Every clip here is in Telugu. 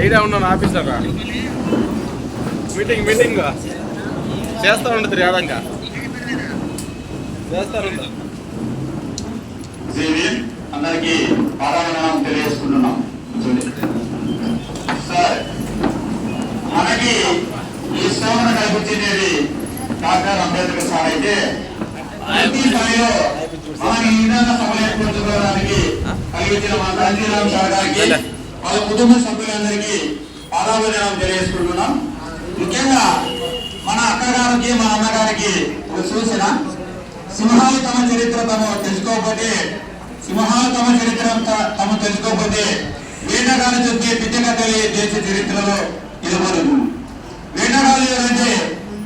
ఐడియా ఉన్నాను ఆఫీసర్ మీటింగ్ చేస్తూ ఉంటుంది ఏదంగా చేస్తారు. అందరికీ పాదాభివందనం తెలియజేసుకుంటున్నాం. సార్ మనకి ఈ శ్రమణ కల్పించేది డాక్టర్ అంబేద్కర్ సార్ అయితే ప్రతి స్థాయిలో మనం ఈ విధంగా సమలేర్పరచుకోవడానికి కలిగించిన మన కాంచీరామ్ సార్ గారికి వాళ్ళ కుటుంబ సభ్యులందరికీ పాదాభివందనం తెలియజేసుకుంటున్నాం. ముఖ్యంగా మన అక్కగారికి మన అన్నగారికి ఒక సూచన, సింహాలు తమ చరిత్ర తమ తెలుసుకోకపోతే వేటగాలు చెప్పే పిచ్చకథలే దేశ చరిత్రలో నిలబడదు. వేటగాలు ఎవరంటే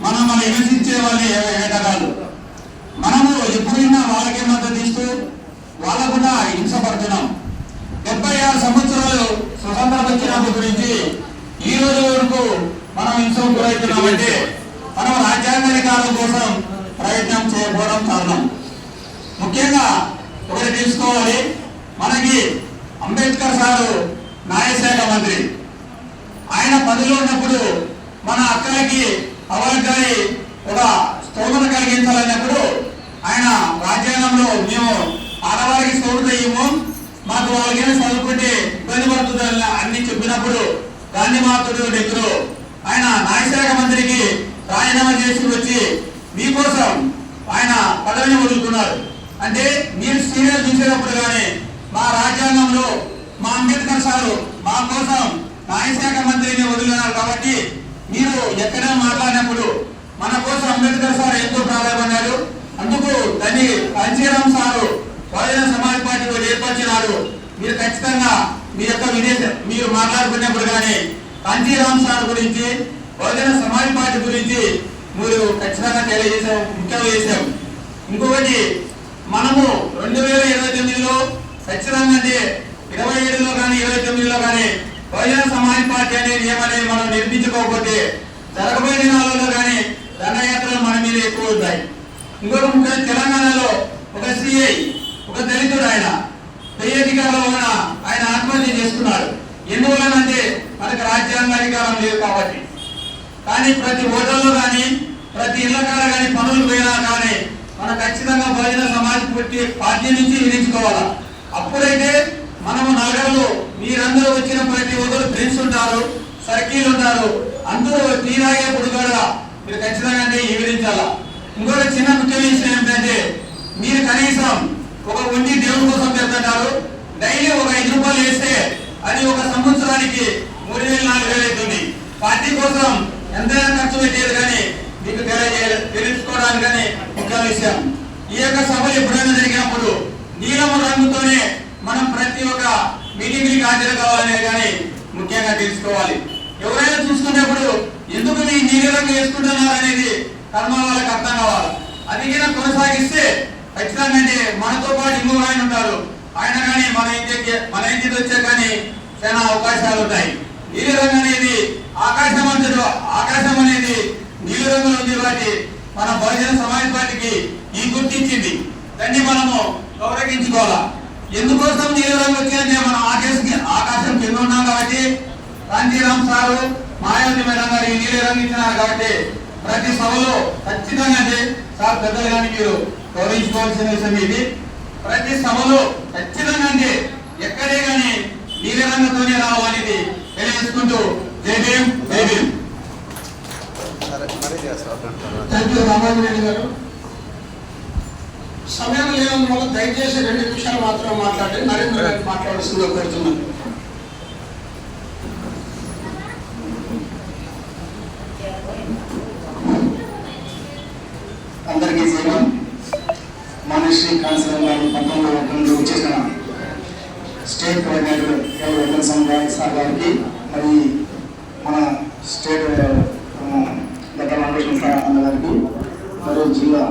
మన హింసించే వాళ్ళే వేటగాలు. మనము ఎప్పుడైనా వాళ్ళకే మద్దతు ఇస్తూ వాళ్ళకుండా హింసపడుతున్నాం. 76 సంవత్సరాలు స్వతంత్రం వచ్చినప్పటి గురించి ఈ రోజు వరకు మనం హింసకు గురవుతున్నామంటే మనం రాజ్యాంగాధికారం కోసం ప్రయత్నం చేయకపోవడం కారణం. ముఖ్యంగా ఒకటి తెలుసుకోవాలి, మనకి అంబేద్కర్ సారు న్యాయశాఖ మంత్రి. ఆయన పదవిలో ఉన్నప్పుడు మన అక్కలకి అవలకి ఒక స్తోమత కలిగించాలన్నప్పుడు ఆయన రాజ్యాంగంలో మేము ఆడవారికి స్తోమత ఇవ్వము, మాకు వాళ్ళకైనా చదువుకుంటే ఇబ్బంది పడుతుందని అన్ని చెప్పినప్పుడు గాంధీ మహాత్ముడు నెహ్రూ ఆయన న్యాయశాఖ మంత్రికి రాజీనామా చేసి వచ్చి మీకోసం ఆయన పదవిని వదులుకున్నారు. అంటే మీరు సీరియల్ చూసేటప్పుడు కానీ మా రాజ్యాంగంలో మా అంబేద్కర్ సారు మా కోసం న్యాయశాఖ మంత్రిని వదిలినారు. కాబట్టి మీరు ఎక్కడైనా మాట్లాడినప్పుడు మన కోసం అంబేద్కర్ సార్ ఎంతో ప్రాధాన్యపడ్డారు. అందుకు దాన్ని కాంచీరామ్ సారు బహుజన సమాజ్ పార్టీలో ఏర్పరిచినారు. మీరు ఖచ్చితంగా మీ యొక్క మీరు మాట్లాడుకున్నప్పుడు కానీ కాంచీరామ్ సార్ గురించి బహుజన సమాజ్ పార్టీ గురించి మీరు ఖచ్చితంగా తెలియజేసాం, ముఖ్యంగా చేశాం. ఇంకొకటి, మనము 2029లో ఖచ్చితంగా అంటే 27లో కానీ 29లో కానీ బహుజన సమాజ్ పార్టీ అనేది ఏమనేది మనం నిర్మించుకోకపోతే జరగబోయే దినాలలో కానీ దండయాత్రలు మన మీద ఎక్కువ ఉంటాయి. ఇంకొక ముఖ్యంగా తెలంగాణలో ఒక సిఐ ఒక దళితుడు ఆయన అధికారంలో ఉన్న ఆయన ఆత్మహత్య చేసుకున్నాడు. ఎందువలనంటే మనకు రాజ్యాంగాధికారం లేదు కాబట్టి. కానీ ప్రతి ఓటర్లో కానీ ప్రతి ఇళ్ల కాడ కానీ పనులు పోయినా కానీ మనం ఖచ్చితంగా బహుజన సమాజ్ పార్టీ నుంచి విధించుకోవాలా. అప్పుడైతే మనము నగరంలో మీరందరూ వచ్చిన ప్రతి ఒక్కరు ఫ్రెండ్స్ ఉంటారు, సర్కిల్ ఉంటారు, అందరూ తీరాగేప్పుడు కూడా మీరు ఖచ్చితంగా విధించాలా. ఇంకొక చిన్న ముఖ్యమైన విషయం ఏంటంటే మీరు కనీసం ఒక ఉండి దేవుడి కోసం పెడుతుంటారు, డైలీ ఒక 5 రూపాయలు వేస్తే అది ఒక సంవత్సరానికి 3,000-4,000 అవుతుంది. పార్టీ కోసం ఎంతైనా ఖర్చు పెట్టేది కానీ మీకు తెలుసుకోవడానికి కానీ ముఖ్య విషయం. ఈ యొక్క సభలు ఎప్పుడైనా జరిగినప్పుడు నీలము రంగుతోనే మనం ప్రతి ఒక్క మీటింగ్కి హాజరు కావాలనేది కానీ ముఖ్యంగా తెలుసుకోవాలి. ఎవరైనా చూసుకునేప్పుడు ఎందుకు మీ నీలి రంగు వేసుకుంటున్నారు అనేది కర్మ వాళ్ళకి అర్థం కావాలి. అది కూడా కొనసాగిస్తే ఖచ్చితంగా అంటే మనతో పాటు ఇంకో ఆయన ఉంటారు, ఆయన కానీ మన ఇంటికి వచ్చే కానీ చాలా అవకాశాలు ఉంటాయి. నీలి రంగు అనేది ఆకాశం అనేది నీలి రంగులో ఉంది కాబట్టి మన బహుజన సమాజ్ పార్టీకి ఈ గుర్తించింది, దాన్ని మనము గౌరవించుకోవాలా. ఎందుకోసం నీలి రంగు వచ్చిందంటే మనం ఆకాశం కింద ఉన్నాం కాబట్టి కాంచీరామ్ సారు మాయావతి మేడం గారు ఈ నీలి రంగు ఇచ్చినారు కాబట్టి ప్రతి సభలో ఖచ్చితంగా అంటే సార్ పెద్దలు కానీ మీరు గౌరవించుకోవాల్సిన విషయం ఇది. ప్రతి సభలో ఖచ్చితంగా అంటే ఎక్కడే కానీ నీలి రంగుతోనే రావాలనేది తెలియజేసుకుంటూ జై భీమ్ జై భీమ్. రామారెడ్డి గారు, సమయం లేనందువల్ల దయచేసి 2 నిమిషాలు మాత్రం మాట్లాడి నరేంద్ర గారు మాట్లాడాల్సిందిగా కోరుతున్నాను. అందరికీ సేవం. మానశ్రీ కాన్సర్ గారు 1901లో వచ్చేసిన స్టేట్ కోఆర్డినేటర్ వెంకట సార్ గారికి, మరి మన స్టేట్ దగ్గర వెంకటేశ్వర సార్ అన్న గారికి, మరియు జిల్లా